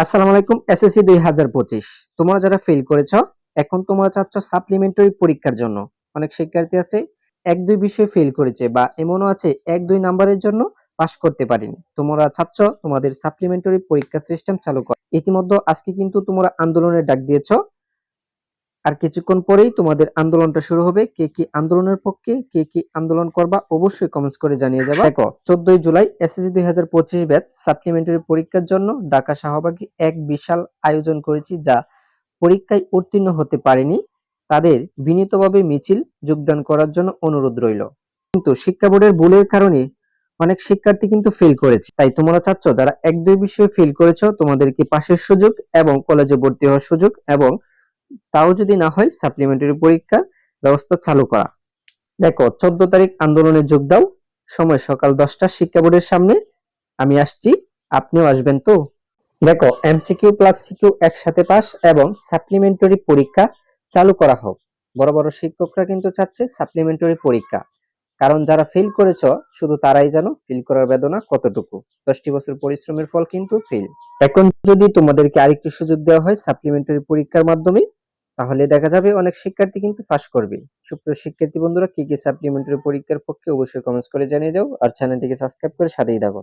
আসসালামু আলাইকুম। এসএসসি 2025 তোমরা যারা ফেল করেছো, এখন তোমরা চাচ্ছ সাপ্লিমেন্টারি পরীক্ষার জন্য। অনেক শিক্ষার্থী আছে 1-2 বিষয়ে ফেল করেছে বা এমনও আছে 1-2 নাম্বারের জন্য পাস করতে পারেনি। তোমরা চাচ্ছ তোমাদের সাপ্লিমেন্টারি পরীক্ষা সিস্টেম চালু করা। ইতিমধ্যে আজকে কিন্তু তোমরা আন্দোলনের ডাক দিয়েছো। আর কিছুক্ষণ পরেই তোমাদের আন্দোলনটা শুরু হবে। কে কি আন্দোলনের পক্ষে, কে কি আন্দোলন করবা অবশ্যই কমেন্টস করে জানিয়ে যাবা। দেখো 14 জুলাই এসএসসি 2025 ব্যাচ সাপ্লিমেন্টারি পরীক্ষার জন্য ঢাকা শাহবাগে এক বিশাল আয়োজন করেছি, যা পরীক্ষায় উত্তীর্ণ হতে পারেনি তাদের বিনীতভাবে মিছিল যোগদান করার জন্য অনুরোধ রইল। কিন্তু শিক্ষা বোর্ডের ভুলের কারণে অনেক শিক্ষার্থী কিন্তু ফেল করেছে। তাই তোমরা চাচ্ছ যারা 1-2 বিষয়ে ফেল করেছো তোমাদেরকে পাশের সুযোগ এবং কলেজে ভর্তি হওয়ার সুযোগ, এবং তাও যদি না হয় সাপ্লিমেন্টারি পরীক্ষার ব্যবস্থা চালু করা। দেখো 14 তারিখ আন্দোলনে যোগ দাও। সময় সকাল 10টা। শিক্ষা বোর্ডের সামনে আমি আসছি, আপনিও আসবেন তো? দেখো এমসিকিউ প্লাস সিকিউ একসাথে পাস এবং সাপ্লিমেন্টারি পরীক্ষা চালু করা হোক। বড় বড় শিক্ষকরা কিন্তু চাচ্ছে সাপ্লিমেন্টারি পরীক্ষা, কারণ যারা ফেল করেছো শুধু তারাই জানো ফেল করার বেদনা কতটুকু। 10টি বছর পরিশ্রমের ফল কিন্তু ফেল। এখন যদি তোমাদেরকে আরেকটু সুযোগ দেওয়া হয় সাপ্লিমেন্টারি পরীক্ষার মাধ্যমে, তাহলে দেখা যাবে অনেক শিক্ষার্থী কিন্তু পাস করবে। সুপ্রিয় শিক্ষার্থী বন্ধুরা, কি কি সাপ্লিমেন্টারি পরীক্ষার পক্ষে অবশ্যই কমেন্টস করে জানিয়ে দাও, আর চ্যানেলটিকে সাবস্ক্রাইব করে সাথেই থাকো।